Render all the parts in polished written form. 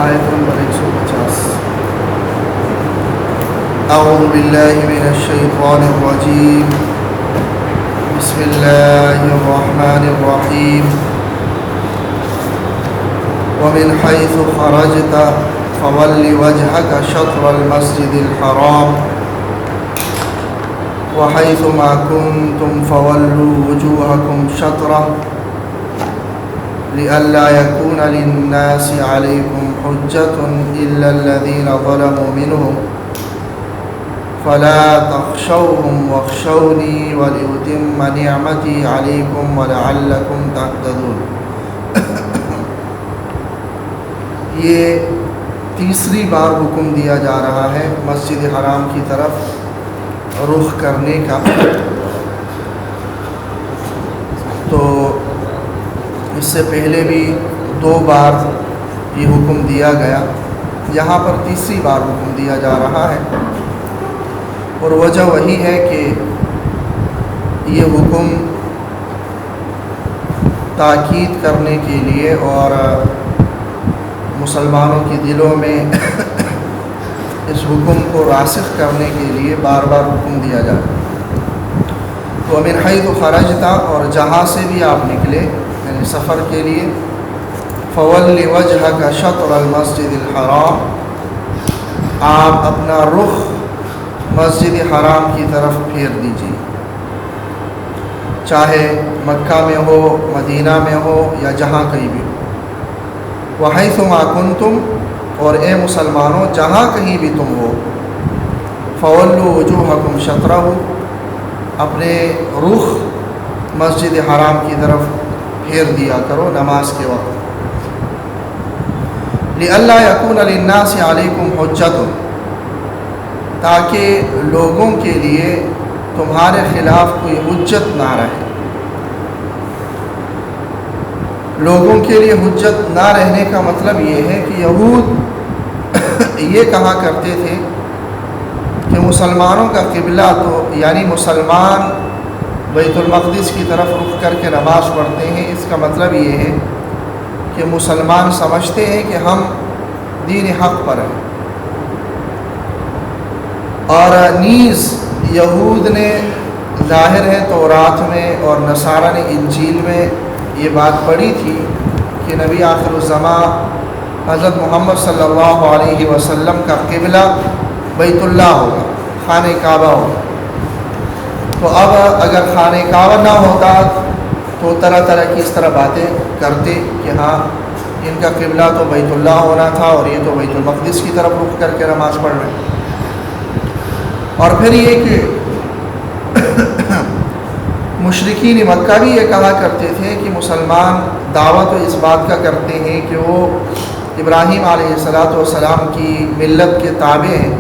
آیت نمبر 150۔ اعوذ باللہ من الشیطان الرجیم، بسم اللہ الرحمن الرحیم۔ ومن حیث خرجت فول وجهك شطر المسجد الحرام وحيث ما كنتم فولوا وجوهكم شطره لئلا يكون للناس عليكم حجة إلا الذين ظلموا منهم فلا تخشوهم واخشوني ولأتم نعمتي عليكم ولعلكم تهتدون۔ یہ تیسری بار حکم دیا جا رہا ہے مسجد حرام کی طرف رخ کرنے کا۔ تو اس سے پہلے بھی 2 بار یہ حکم دیا گیا، یہاں پر تیسری بار حکم دیا جا رہا ہے، اور وجہ وہی ہے کہ یہ حکم تاکید کرنے کے لیے اور مسلمانوں کے دلوں میں اس حکم کو راسخ کرنے کے لیے بار بار حکم دیا جاتا۔ تو من حیث خرجتا، اور جہاں سے بھی آپ نکلے یعنی سفر کے لیے، فول وجهك شطر المسجد الحرام، آپ اپنا رخ مسجد حرام کی طرف پھیر دیجیے، چاہے مکہ میں ہو، مدینہ میں ہو، یا جہاں کہیں بھی ہو۔ وحیث ما کنتم، اور اے مسلمانوں جہاں کہیں بھی تم ہو، فولوا وجوہکم شطرہ، اپنے رخ مسجد حرام کی طرف پھیر دیا کرو نماز کے وقت۔ لئلا یکون للناس علیکم حجۃ، تاکہ لوگوں کے لیے تمہارے خلاف کوئی حجت نہ رہے۔ لوگوں کے لیے حجت نہ رہنے کا مطلب یہ ہے کہ یہود یہ کہا کرتے تھے کہ مسلمانوں کا قبلہ تو یعنی مسلمان بیت المقدس کی طرف رخ کر کے نماز پڑھتے ہیں، اس کا مطلب یہ ہے کہ مسلمان سمجھتے ہیں کہ ہم دین حق پر ہیں۔ اور نیز یہود نے ظاہر ہے تورات میں اور نصارہ نے انجیل میں یہ بات پڑھی تھی کہ نبی آخر الزمان حضرت محمد صلی اللہ علیہ وسلم کا قبلہ بیت اللہ ہوگا، خانہ کعبہ ہوگا۔ تو اب اگر خانہ کعبہ نہ ہوتا تو طرح طرح کی اس طرح باتیں کرتے کہ ہاں ان کا قبلہ تو بیت اللہ ہونا تھا اور یہ تو بیت المقدس کی طرف رخ کر کے نماز پڑھ رہے ہیں۔ اور پھر یہ کہ مشرکین مکہ بھی یہ کہا کرتے تھے کہ مسلمان دعوت و اس بات کا کرتے ہیں کہ وہ ابراہیم علیہ السلام کی ملت کے تابع ہیں،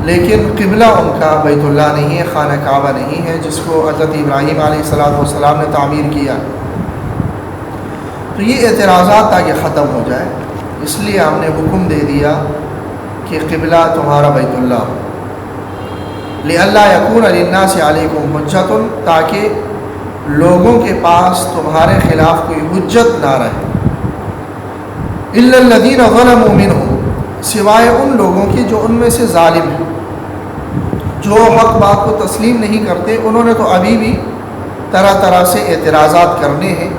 لیکن قبلہ ان کا بیت اللہ نہیں ہے، خانہ کعبہ نہیں ہے جس کو حضرت ابراہیم علیہ السلام نے تعمیر کیا۔ تو یہ اعتراضات تاکہ ختم ہو جائے، اس لیے ہم نے حکم دے دیا کہ قبلہ تمہارا بیت اللہ ہو۔ لئلا یکون للناس علیکم حجۃ، تاکہ لوگوں کے پاس تمہارے خلاف کوئی حجت نہ رہے۔ الا الذین ظلموا منہم، سوائے ان لوگوں کی جو ان میں سے ظالم ہیں، جو حق بات کو تسلیم نہیں کرتے، انہوں نے تو ابھی بھی طرح طرح سے اعتراضات کرنے ہیں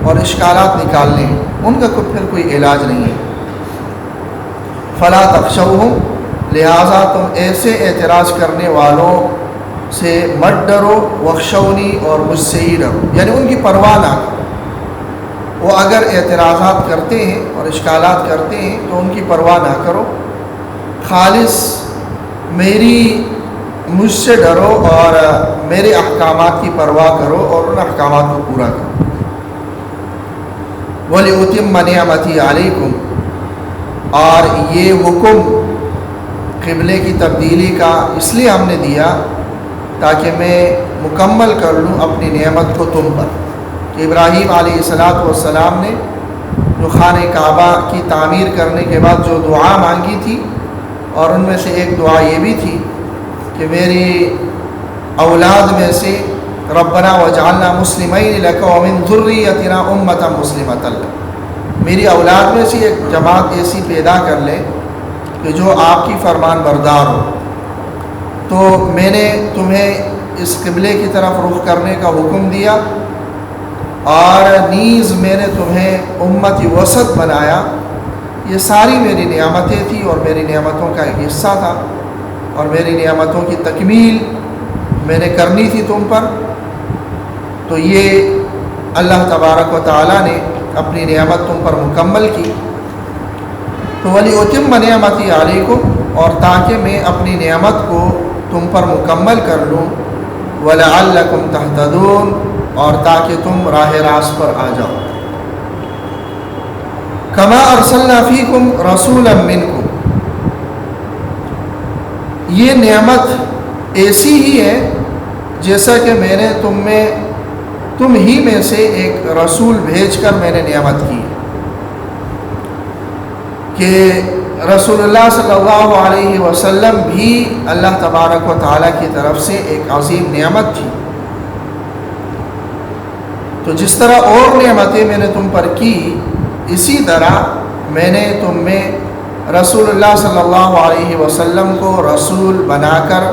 اور اشکالات نکالنے ہیں، ان کا پھر کوئی علاج نہیں ہے۔ فلا تخشوہم، لہٰذا تم ایسے اعتراض کرنے والوں سے مت ڈرو، واخشونی، اور مجھ سے ہی ڈرو، یعنی ان کی پرواہ نہ کرو۔ وہ اگر اعتراضات کرتے ہیں اور اشکالات کرتے ہیں تو ان کی پرواہ نہ کرو، خالص مجھ سے ڈرو اور میرے احکامات کی پرواہ کرو اور ان احکامات کو پورا کرو۔ وَلِأُتِمَّ نِعْمَتِي عَلَيْكُمْ، اور یہ حکم قبلے کی تبدیلی کا اس لیے ہم نے دیا تاکہ میں مکمل کر لوں اپنی نعمت کو تم پر، کہ ابراہیم علیہ السلام نے جو خانہ کعبہ کی تعمیر کرنے کے بعد جو دعا مانگی تھی، اور ان میں سے ایک دعا یہ بھی تھی کہ میری اولاد میں سے ربنا وجعلنا مسلمین لک ومن ذریتنا امۃ مسلمۃ لک، میری اولاد میں سے ایک جماعت ایسی پیدا کر لے کہ جو آپ کی فرمان بردار ہو، تو میں نے تمہیں اس قبلے کی طرف رخ کرنے کا حکم دیا، اور نیز میں نے تمہیں امت وسط بنایا۔ یہ ساری میری نعمتیں تھیں اور میری نعمتوں کا ایک حصہ تھا، اور میری نعمتوں کی تکمیل میں نے کرنی تھی تم پر۔ تو یہ اللہ تبارک و تعالیٰ نے اپنی نعمت تم پر مکمل کی۔ تو وَلِأُتِمَّ نِعْمَتِي عَلَيْكُمْ، اور تاکہ میں اپنی نعمت کو تم پر مکمل کر لوں، وَلَعَلَّكُمْ تَهْتَدُونَ، اور تاکہ تم راہ راست پر آ جاؤ۔ كَمَا أَرْسَلْنَا فِيكُمْ رَسُولًا مِّنْكُمْ، یہ نعمت ایسی ہی ہے جیسا کہ میں نے تم ہی میں سے ایک رسول بھیج کر میں نے نعمت کی، کہ رسول اللہ صلی اللہ علیہ وسلم بھی اللہ تبارک و تعالیٰ کی طرف سے ایک عظیم نعمت تھی۔ تو جس طرح اور نعمتیں میں نے تم پر کی، اسی طرح میں نے تم میں رسول اللہ صلی اللہ علیہ وسلم کو رسول بنا کر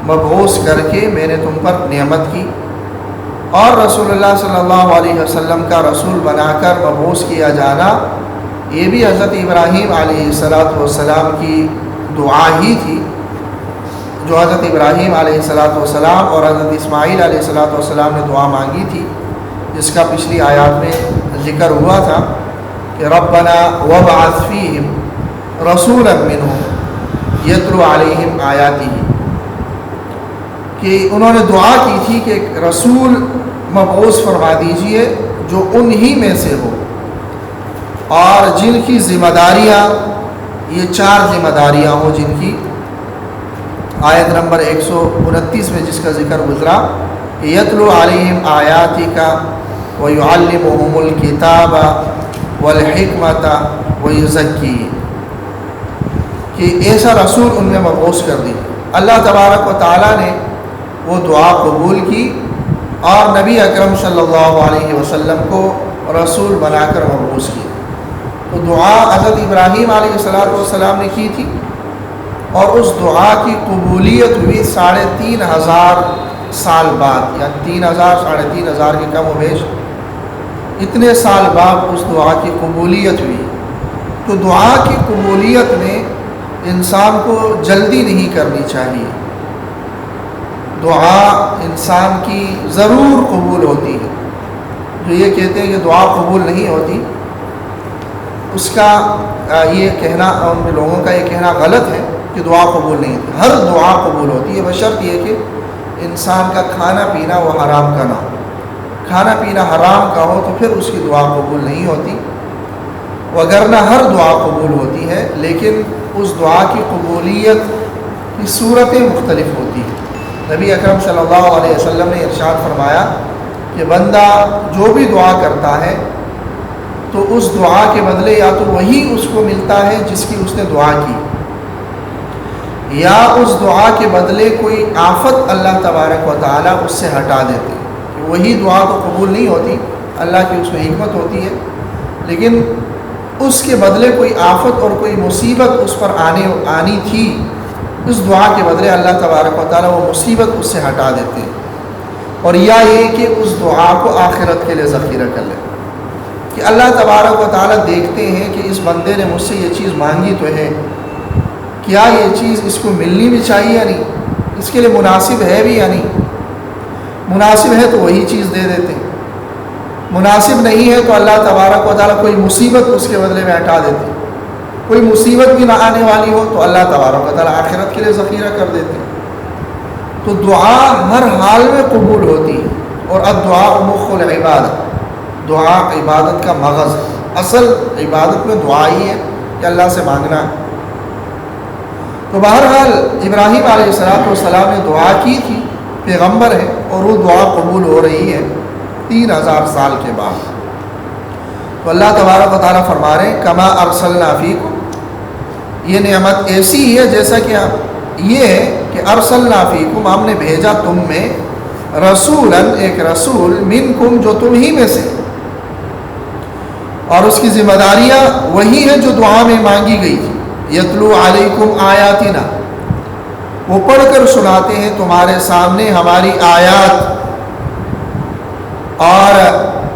مبعوث کر کے میں نے تم پر نعمت کی، اور رسول اللہ صلی اللہ علیہ وسلم کا رسول بنا کر مبعوث کیا جانا، یہ بھی حضرت ابراہیم علیہ السلام کی دعا ہی تھی، جو حضرت ابراہیم علیہ السلام اور حضرت اسماعیل علیہ السلام نے دعا مانگی تھی، جس کا پچھلی آیات میں ذکر ہوا تھا کہ ربنا وابعث فیہم رسولا منہم یتلو علیہم آیاتہ، کہ انہوں نے دعا کی تھی کہ ایک رسول مبعوث فرما دیجئے جو انہی میں سے ہو، اور جن کی ذمہ داریاں، یہ 4 ذمہ داریاں ہوں، جن کی آیت نمبر 129 میں جس کا ذکر گزرا، یتلو علیہم آیاتک ویعلمہم الکتاب والحکمت ویزکیہم، کہ ایسا رسول ان میں مبعوث کر دی۔ اللہ تبارک و تعالیٰ نے وہ دعا قبول کی اور نبی اکرم صلی اللہ علیہ وسلم کو رسول بنا کر مبعوث کی۔ تو دعا حضرت ابراہیم علیہ السلام نے کی تھی، اور اس دعا کی قبولیت ہوئی 3500 سال بعد، یا 3000 3500 کے کم و بیش اتنے سال بعد اس دعا کی قبولیت ہوئی۔ تو دعا کی قبولیت میں انسان کو جلدی نہیں کرنی چاہیے، دعا انسان کی ضرور قبول ہوتی ہے۔ جو یہ کہتے ہیں کہ دعا قبول نہیں ہوتی، اس کا یہ کہنا، ان لوگوں کا یہ کہنا غلط ہے کہ دعا قبول نہیں ہوتی۔ ہر دعا قبول ہوتی ہے، بشرط یہ کہ انسان کا کھانا پینا وہ حرام کا نہ ہو۔ کھانا پینا حرام کا ہو تو پھر اس کی دعا قبول نہیں ہوتی، وگرنہ ہر دعا قبول ہوتی ہے، لیکن اس دعا کی قبولیت کی صورتیں مختلف ہوتی ہیں۔ نبی اکرم صلی اللہ علیہ وسلم نے ارشاد فرمایا کہ بندہ جو بھی دعا کرتا ہے تو اس دعا کے بدلے یا تو وہی اس کو ملتا ہے جس کی اس نے دعا کی، یا اس دعا کے بدلے کوئی آفت اللہ تبارک و تعالیٰ اس سے ہٹا دیتے۔ وہی دعا تو قبول نہیں ہوتی، اللہ کی اس میں حکمت ہوتی ہے، لیکن اس کے بدلے کوئی آفت اور کوئی مصیبت اس پر آنی تھی، اس دعا کے بدلے اللہ تبارک و تعالیٰ وہ مصیبت اس سے ہٹا دیتے ہیں، اور یا یہ کہ اس دعا کو آخرت کے لیے ذخیرہ کر لیں، کہ اللہ تبارک و تعالیٰ دیکھتے ہیں کہ اس بندے نے مجھ سے یہ چیز مانگی تو ہے، کیا یہ چیز اس کو ملنی بھی چاہیے یا نہیں، اس کے لیے مناسب ہے بھی یا نہیں۔ مناسب ہے تو وہی چیز دے دیتے ہیں، مناسب نہیں ہے تو اللہ تبارک و تعالیٰ کوئی مصیبت اس کے بدلے میں ہٹا دیتے ہیں۔ کوئی مصیبت بھی نہ آنے والی ہو تو اللہ تبارک و تعالیٰ آخرت کے لیے ذخیرہ کر دیتے ہیں۔ تو دعا ہر حال میں قبول ہوتی ہے، اور الدعاء مخ العبادت، دعا عبادت کا مغز ہے، اصل عبادت میں دعا ہی ہے کہ اللہ سے مانگنا ہے۔ تو بہرحال ابراہیم علیہ السلام نے دعا کی تھی، پیغمبر ہے، اور وہ دعا قبول ہو رہی ہے 3000 سال کے بعد۔ تو اللہ تبارک و تعالیٰ فرما رہے ہیں کما ارسلنا فیکم، یہ نعمت ایسی ہی ہے جیسا کہ یہ ہے کہ ارسلنا فیکم، ہم نے بھیجا تم میں رسولا، ایک رسول، منکم، جو تم ہی میں سے، اور اس کی ذمہ داریاں وہی ہیں جو دعا میں مانگی گئی تھی. یتلو علیکم آیاتنا، وہ پڑھ کر سناتے ہیں تمہارے سامنے ہماری آیات. اور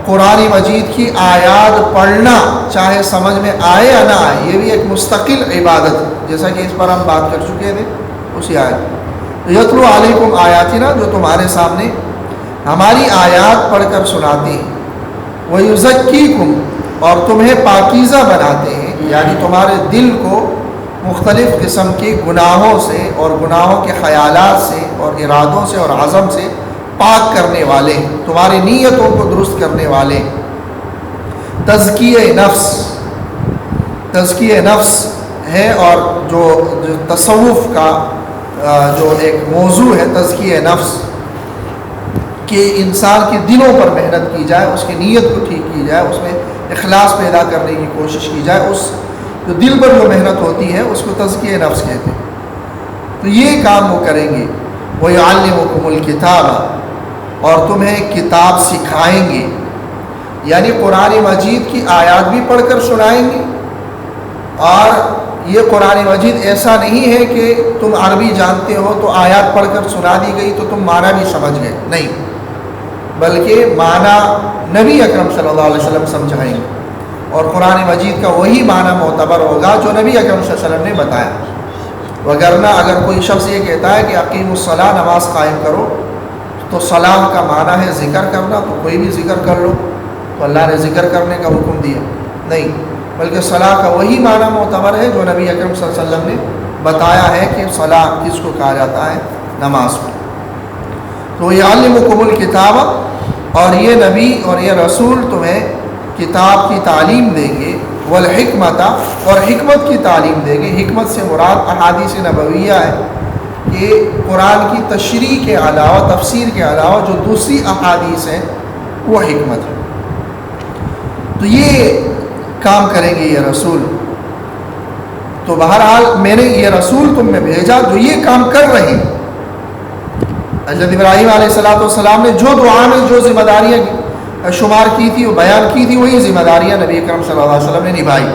قرآن مجید کی آیات پڑھنا چاہے سمجھ میں آئے یا نہ آئے، یہ بھی ایک مستقل عبادت ہے، جیسا کہ اس پر ہم بات کر چکے تھے اسی آیت. یتلو علیکم آیاتنا، جو تمہارے سامنے ہماری آیات پڑھ کر سناتے ہیں. وَيُزَكِّيكُمْ، اور تمہیں پاکیزہ بناتے ہیں، یعنی تمہارے دل کو مختلف قسم کے گناہوں سے اور گناہوں کے خیالات سے اور ارادوں سے اور عزم سے پاک کرنے والے، تمہاری نیتوں کو درست کرنے والے. تزکیہ نفس، تزکیہ نفس ہے، اور جو تصوف کا جو ایک موضوع ہے تزکیہ نفس، کہ انسان کے دلوں پر محنت کی جائے، اس کی نیت کو ٹھیک کی جائے، اس میں اخلاص پیدا کرنے کی کوشش کی جائے. اس جو دل پر جو محنت ہوتی ہے اس کو تزکیہ نفس کہتے ہیں. تو یہ کام وہ کریں گے. وَيُعَلِّمُكُمُ الْكِتَابَ، اور تمہیں کتاب سکھائیں گے، یعنی قرآن مجید کی آیات بھی پڑھ کر سنائیں گے. اور یہ قرآن مجید ایسا نہیں ہے کہ تم عربی جانتے ہو تو آیات پڑھ کر سنا دی گئی تو تم معنی بھی سمجھ گئے، نہیں، بلکہ معنی نبی اکرم صلی اللہ علیہ وسلم سمجھائیں گے، اور قرآن مجید کا وہی معنی معتبر ہوگا جو نبی اکرم صلی اللہ علیہ وسلم نے بتایا. وگرنہ اگر کوئی شخص یہ کہتا ہے کہ اقیم الصلاۃ، نماز قائم کرو، تو صلاح کا معنی ہے ذکر کرنا، تو کوئی بھی ذکر کر لو، تو اللہ نے ذکر کرنے کا حکم دیا نہیں، بلکہ صلاح کا وہی معنی معتبر ہے جو نبی اکرم صلی اللہ علیہ وسلم نے بتایا ہے کہ صلاح کس کو کہا جاتا ہے، نماز کو. تو یعلمکم الکتاب، اور یہ نبی اور یہ رسول تمہیں کتاب کی تعلیم دیں گے. والحکمت، اور حکمت کی تعلیم دیں گے. حکمت سے مراد احادیث نبویہ ہے، کہ قرآن کی تشریح کے علاوہ، تفسیر کے علاوہ جو دوسری احادیث ہیں وہ حکمت ہے. تو یہ کام کریں گے یہ رسول. تو بہرحال میں نے یہ رسول تم میں بھیجا جو یہ کام کر رہے ہیں. حضرت ابراہیم علیہ السلام نے جو دعا میں جو ذمہ داریاں شمار کی تھی، وہ بیان کی تھی، وہی ذمہ داریاں نبی اکرم صلی اللہ علیہ وسلم نے نبھائی.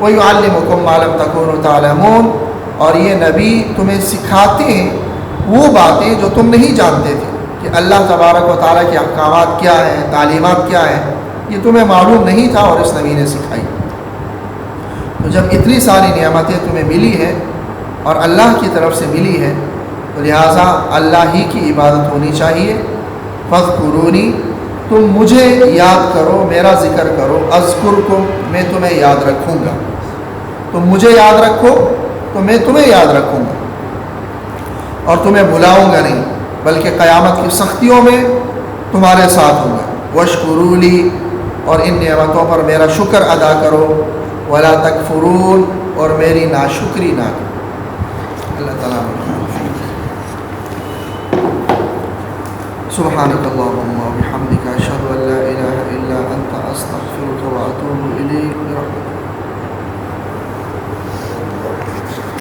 وَيُعَلِّمُكُم مَّا لَمْ تَكُونُوا تَعْلَمُونَ، اور یہ نبی تمہیں سکھاتے ہیں وہ باتیں جو تم نہیں جانتے تھے، کہ اللہ تبارک و تعالیٰ کے احکامات کیا ہیں، تعلیمات کیا ہیں، یہ تمہیں معلوم نہیں تھا اور اس نبی نے سکھائی. تو جب اتنی ساری نعمتیں تمہیں ملی ہیں اور اللہ کی طرف سے ملی ہے، تو لہٰذا اللہ ہی کی عبادت ہونی چاہیے. فاذکرونی، تم مجھے یاد کرو، میرا ذکر کرو. اذکرکم، میں تمہیں یاد رکھوں گا. تم مجھے یاد رکھو تو میں تمہیں یاد رکھوں گا، اور تمہیں بھلاؤں گا نہیں، بلکہ قیامت کی سختیوں میں تمہارے ساتھ ہوں گا. واشکروا لی، اور ان نعمتوں پر میرا شکر ادا کرو. ولا تکفرون، اور میری ناشکری نہ کرو. اللہ تعالیٰ سبحانک اللہم و بحمدک، اشہد ان لا الہ الا انت، استغفرک و اتوب الیک.